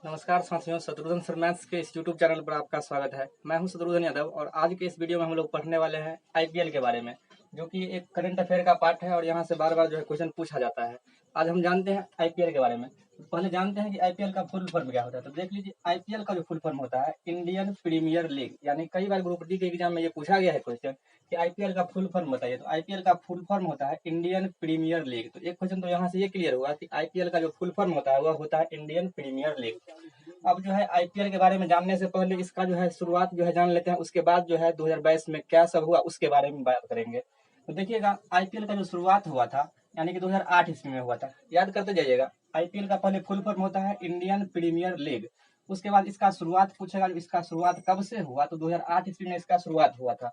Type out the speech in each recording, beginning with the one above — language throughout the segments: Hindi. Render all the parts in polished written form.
नमस्कार साथियों, शत्रुघ्न सर मैथ्स के इस यूट्यूब चैनल पर आपका स्वागत है। मैं हूं शत्रुघ्न यादव और आज के इस वीडियो में हम लोग पढ़ने वाले हैं आईपीएल के बारे में, जो कि एक करंट अफेयर का पार्ट है और यहां से बार बार जो है क्वेश्चन पूछा जाता है। आज हम जानते हैं आईपीएल के बारे में। पहले जानते हैं कि आईपीएल का फुल फॉर्म क्या होता है। तो देख लीजिए, आईपीएल का जो फुल फॉर्म होता है इंडियन प्रीमियर लीग। यानी कई बार ग्रुप डी के एग्जाम में ये पूछा गया है क्वेश्चन कि आईपीएल का फुल फॉर्म बताइए। तो आईपीएल का फुल फॉर्म होता है इंडियन प्रीमियर लीग। तो एक क्वेश्चन तो यहाँ से ये क्लियर हुआ कि आईपीएल का जो फुल फॉर्म होता है वह होता है इंडियन प्रीमियर लीग। अब जो है आईपीएल के बारे में जानने से पहले इसका जो है शुरुआत जो है जान लेते हैं। उसके बाद जो है 2022 में क्या सब हुआ उसके बारे में बात करेंगे। तो देखिएगा, आईपीएल का जो शुरुआत हुआ था यानी कि 2008 ईस्वी में हुआ था। याद करते जाइएगा, आईपीएल का पहले फुल फॉर्म होता है इंडियन प्रीमियर लीग। उसके बाद इसका शुरुआत पूछेगा, इसका शुरुआत कब से हुआ। तो 2008 ईस्वी में इसका शुरुआत हुआ था।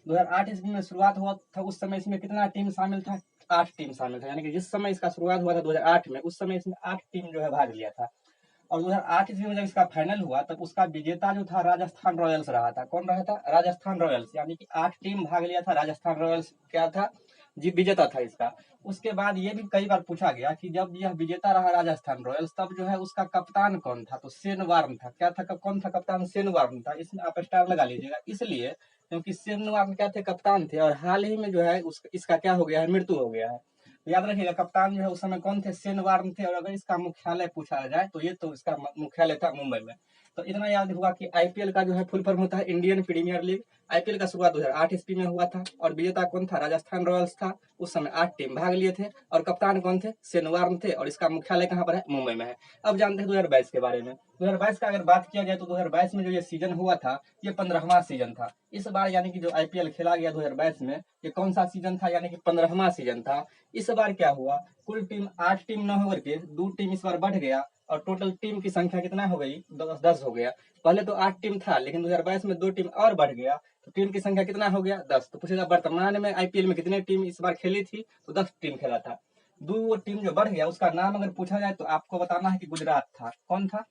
2008 ईस्वी में शुरुआत हुआ था। उस समय इसमें कितना टीम शामिल था? 8 टीम शामिल था। यानी कि जिस समय इसका शुरुआत हुआ था 2008 में, उस समय इसमें 8 टीम जो है भाग लिया था। और 2008 ईस्वी में जब इसका फाइनल हुआ तब उसका विजेता जो था राजस्थान रॉयल्स रहा था। कौन रहा था? राजस्थान रॉयल्स। यानी कि 8 टीम भाग लिया था, राजस्थान रॉयल्स क्या था? जी, विजेता था इसका। उसके बाद ये भी कई बार पूछा गया कि जब यह विजेता रहा राजस्थान रॉयल्स, तब जो है उसका कप्तान कौन था? तो शेन वार्न था। क्या था? कौन था कप्तान? शेन वार्न था। इसमें आप स्टार लगा लीजिएगा, इसलिए क्योंकि शेन वार्न क्या थे? कप्तान थे। और हाल ही में जो है इसका क्या हो गया है? मृत्यु हो गया है। तो याद रखिएगा, कप्तान जो है उस समय कौन थे? शेन वार्न थे। और अगर इसका मुख्यालय पूछा जाए तो ये तो इसका मुख्यालय था मुंबई में। तो इतना याद होगा कि आईपीएल का जो है फुल फॉर्म होता है इंडियन प्रीमियर लीग। आईपीएल का शुरुआत 2008 ईस्वी में हुआ था और विजेता कौन था? राजस्थान रॉयल्स था। उस समय 8 टीम भाग लिए थे और कप्तान कौन थे? शेन वार्न थे। और इसका मुख्यालय कहाँ पर है? मुंबई में है। अब जानते हैं 2022 के बारे में। 2022 का अगर बात किया जाए तो 2022 में जो ये सीजन हुआ था, ये 15वां सीजन था। इस बार यानी कि जो आईपीएल खेला गया 2022 में, ये कौन सा सीजन था? यानी कि 15वां सीजन था। इस बार क्या हुआ? कुल टीम 8 टीम न होकर के 2 टीम इस बार बढ़ गया और टोटल टीम की संख्या कितना हो गई? 10 हो गया। पहले तो 8 टीम था, लेकिन 2022 में 2 टीम और बढ़ गया तो टीम की संख्या कितना हो गया? 10। तो पूछेगा वर्तमान में आईपीएल में कितने टीम इस बार खेली थी? तो 10 टीम खेला था। 2 टीम जो बढ़ गया उसका नाम अगर पूछा जाए तो आपको बताना है कि गुजरात था। कौन था?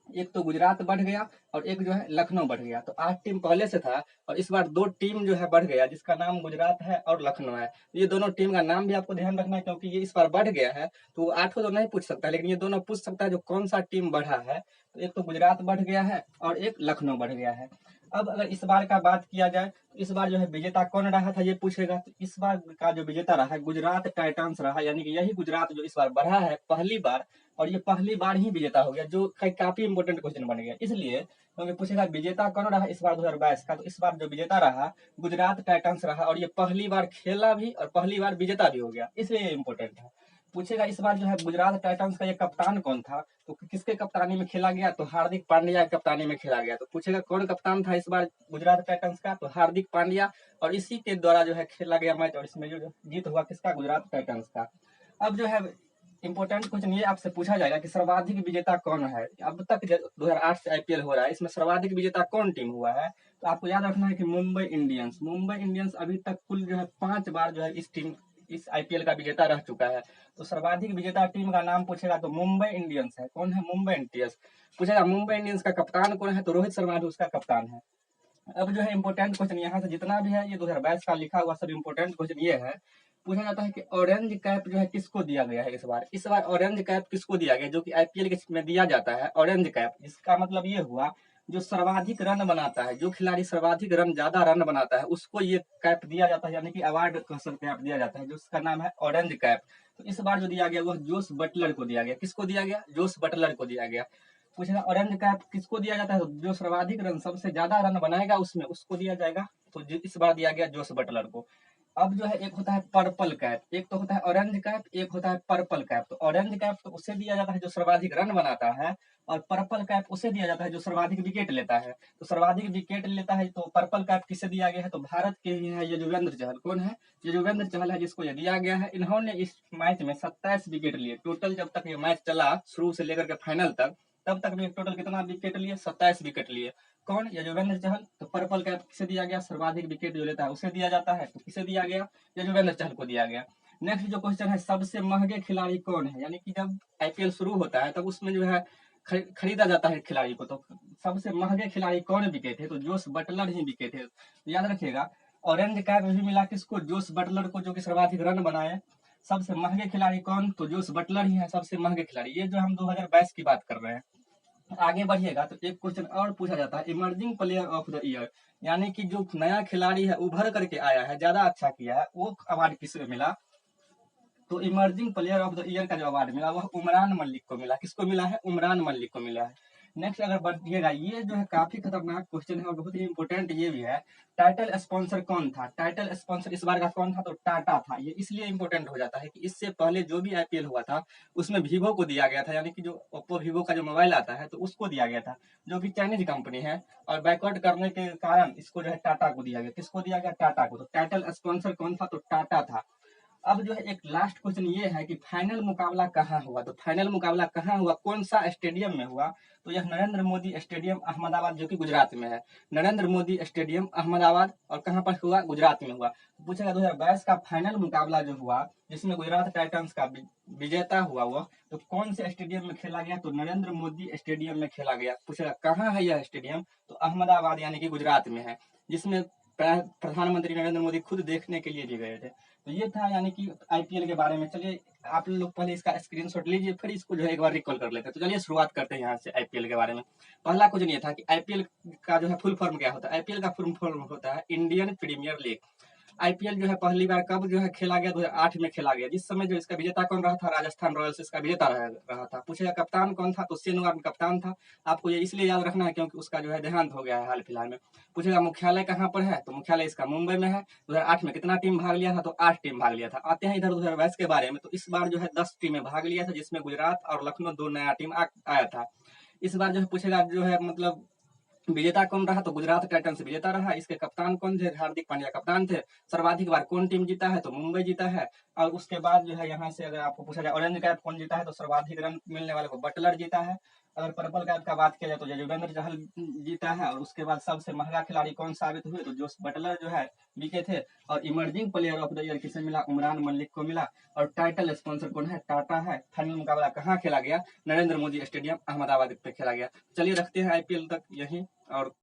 एक तो गुजरात बढ़ गया और एक जो है लखनऊ बढ़ गया। तो 8 टीम पहले से था और इस बार 2 टीम जो है बढ़ गया, जिसका नाम गुजरात है और लखनऊ है। ये दोनों टीम का नाम भी आपको ध्यान रखना है, क्योंकि ये इस बार बढ़ गया है तो वो 8 तो नहीं पूछ सकता, लेकिन ये दोनों पूछ सकता है जो कौन सा टीम बढ़ा है। तो एक तो गुजरात बढ़ गया है और एक लखनऊ बढ़ गया है। अब अगर इस बार का बात किया जाए तो इस बार जो है विजेता कौन रहा था ये पूछेगा। तो इस बार का जो विजेता रहा है गुजरात टाइटंस रहा। यानी कि यही गुजरात जो इस बार बढ़ा है पहली बार, और ये पहली बार ही विजेता हो गया, जो काफी इंपोर्टेंट क्वेश्चन बन गया। इसलिए क्योंकि पूछेगा विजेता कौन रहा इस बार 2022 का, तो इस बार जो विजेता रहा गुजरात टाइटंस रहा और ये पहली बार खेला भी और पहली बार विजेता भी हो गया, इसलिए ये इंपोर्टेंट है। पूछेगा इस बार जो है गुजरात टाइटंस का ये कप्तान कौन था? तो किसके कप्तानी में खेला गया? तो हार्दिक पांड्या के कप्तानी में खेला गया। तो पूछेगा कौन कप्तान था इस बार गुजरात टाइटंस का? तो हार्दिक पांड्या। और इसी के द्वारा जो है खेला गया मैच और इसमें जो जीत हुआ किसका? गुजरात टाइटंस का। अब जो है इंपॉर्टेंट क्वेश्चन ये आपसे पूछा जाएगा कि सर्वाधिक विजेता कौन है। अब तक 2008 से आईपीएल हो रहा है, इसमें सर्वाधिक विजेता कौन टीम हुआ है? तो आपको याद रखना है कि मुंबई इंडियंस। मुंबई इंडियंस अभी तक कुल जो है 5 बार जो है इस आईपीएल का विजेता रह चुका है। तो सर्वाधिक विजेता टीम का नाम पूछेगा तो मुंबई इंडियंस है। कौन है? मुंबई इंडियंस। पूछेगा मुंबई इंडियंस का कप्तान कौन है? तो रोहित शर्मा जो उसका कप्तान है। अब जो है इंपॉर्टेंट क्वेश्चन यहाँ से जितना भी है ये 2022 का लिखा हुआ सब इंपॉर्टेंट क्वेश्चन ये है। पूछा जाता है कि ऑरेंज कैप जो है किसको दिया गया है इस बार? इस बार ऑरेंज कैप किसको दिया गया? जो कि आईपीएल के में दिया जाता है ऑरेंज कैप। इसका मतलब ये हुआ जो सर्वाधिक रन बनाता है, जो खिलाड़ी सर्वाधिक रन ज्यादा रन बनाता है उसको ये कैप दिया जाता है, यानी कि अवार्ड कह सकते हैं आप, दिया जाता है, जो उसका नाम है ऑरेंज कैप। तो इस बार जो दिया गया वह जोस बटलर को दिया गया। किसको दिया गया? जोस बटलर को दिया गया। पूछेगा ऑरेंज कैप किसको दिया जाता है? तो जो सर्वाधिक रन सबसे ज्यादा रन बनाएगा उसमें उसको दिया जाएगा। तो इस बार दिया गया जोस बटलर को। अब जो है एक होता है पर्पल कैप, एक तो होता है ऑरेंज कैप, एक होता है पर्पल कैप। तो ऑरेंज कैप तो उसे दिया जाता है जो सर्वाधिक रन बनाता है, और पर्पल कैप उसे दिया जाता है जो सर्वाधिक विकेट लेता है। तो सर्वाधिक विकेट लेता है तो पर्पल कैप किसे दिया गया है? तो भारत के ही है यजुवेंद्र चहल। कौन है? यजुवेंद्र चहल है जिसको ये दिया गया है। इन्होंने इस मैच में 27 विकेट लिए टोटल। जब तक ये मैच चला शुरू से लेकर के फाइनल तक, तब तक भी टोटल कितना विकेट लिए? 27 विकेट लिए। कौन? यजुवेंद्र चहल। तो पर्पल कैप किसे दिया गया? सर्वाधिक विकेट जो लेता है उसे दिया जाता है। तो किसे दिया गया? यजुवेंद्र चहल को दिया गया। नेक्स्ट जो क्वेश्चन है, सबसे महंगे खिलाड़ी कौन है? यानी कि जब आईपीएल शुरू होता है तब उसमें जो है खरीदा जाता है खिलाड़ी को। तो सबसे महंगे खिलाड़ी कौन बिके थे? तो जोस बटलर ही बिके थे। तो याद रखिएगा, ऑरेंज कैप भी मिला किसको? जोस बटलर को, जो कि सर्वाधिक रन बनाए। सबसे महंगे खिलाड़ी कौन? तो जोस बटलर ही है सबसे महंगे खिलाड़ी। ये जो हम 2022 की बात कर रहे हैं। आगे बढ़िएगा तो एक क्वेश्चन और पूछा जाता है, emerging player of the year, यानी कि जो नया खिलाड़ी है उभर करके आया है, ज्यादा अच्छा किया है, वो अवार्ड किसको मिला। तो emerging player of the year का जो अवार्ड मिला वह उमरान मलिक को मिला। किसको मिला है? उमरान मलिक को मिला है। नेक्स्ट अगर बढ़िएगा, ये जो है काफी खतरनाक क्वेश्चन है और बहुत ही इंपॉर्टेंट ये भी है। टाइटल स्पॉन्सर कौन था? टाइटल स्पॉन्सर इस बार का कौन था? तो टाटा था। ये इसलिए इंपॉर्टेंट हो जाता है कि इससे पहले जो भी आईपीएल हुआ था उसमें वीवो को दिया गया था, यानी कि जो ओप्पो वीवो का जो मोबाइल आता है तो उसको दिया गया था, जो कि चाइनीज कंपनी है, और बैकवर्ड करने के कारण इसको जो है टाटा को दिया गया। किसको दिया गया? टाटा को। तो टाइटल स्पॉन्सर कौन था? तो टाटा था। अब जो है एक लास्ट क्वेश्चन ये है कि फाइनल मुकाबला कहाँ हुआ। तो फाइनल मुकाबला कहाँ हुआ, कौन सा स्टेडियम में हुआ? तो यह नरेंद्र मोदी स्टेडियम अहमदाबाद, जो कि गुजरात में है। नरेंद्र मोदी स्टेडियम अहमदाबाद, और कहाँ पर हुआ? गुजरात में हुआ। तो पूछेगा 2022 का फाइनल मुकाबला जो हुआ जिसमें गुजरात टाइटंस का विजेता हुआ वह, तो कौन से स्टेडियम में खेला गया? तो नरेंद्र मोदी स्टेडियम में खेला गया। पूछेगा कहाँ है यह स्टेडियम? तो अहमदाबाद यानी कि गुजरात में है, जिसमें प्रधानमंत्री नरेंद्र मोदी खुद देखने के लिए भी गए थे। तो ये था यानी कि आईपीएल के बारे में। चलिए आप लोग पहले इसका स्क्रीनशॉट लीजिए, फिर इसको जो है एक बार रिकॉल कर लेते हैं। तो चलिए शुरुआत करते हैं यहाँ से आईपीएल के बारे में। पहला क्वेश्चन ये था कि आईपीएल का जो है फुल फॉर्म क्या होता है। आईपीएल का फुल फॉर्म होता है इंडियन प्रीमियर लीग। आईपीएल जो है पहली बार कब जो है खेला गया? 2008 में खेला गया, जिस समय जो इसका विजेता कौन रहा था? राजस्थान रॉयल्स इसका विजेता रहा था। पूछेगा कप्तान कौन था? तो शेन वार्न कप्तान था। आपको ये इसलिए याद रखना है क्योंकि उसका जो है देहांत हो गया है हाल फिलहाल में। पूछेगा मुख्यालय कहाँ पर है? तो मुख्यालय इसका मुंबई में है। 2008 में कितना टीम भाग लिया था? तो 8 टीम भाग लिया था। आते हैं इधर 2022 के बारे में। तो इस बार जो है 10 टीमें भाग लिया था, जिसमें गुजरात और लखनऊ दो नया टीम आया था। इस बार जो है पूछेगा जो है मतलब विजेता कौन रहा? तो गुजरात टाइटंस विजेता रहा। इसके कप्तान कौन थे? हार्दिक पांड्या कप्तान थे। सर्वाधिक बार कौन टीम जीता है? तो मुंबई जीता है। और उसके बाद जो है यहाँ से अगर आपको पूछा जाए ऑरेंज कैप कौन जीता है, तो सर्वाधिक रन मिलने वाले को बटलर जीता है। अगर पर्पल कैप का बात किया जाए तो यजुवेंद्र चहल जीता है। और उसके बाद सबसे महंगा खिलाड़ी कौन साबित हुए? तो जोस बटलर जो है बिके थे। और emerging player of the year किसे मिला? उमरान मलिक को मिला। और टाइटल स्पॉन्सर कौन है? टाटा है। फाइनल मुकाबला कहाँ खेला गया? नरेंद्र मोदी स्टेडियम अहमदाबाद पे खेला गया। चलिए रखते हैं आईपीएल तक यहीं, और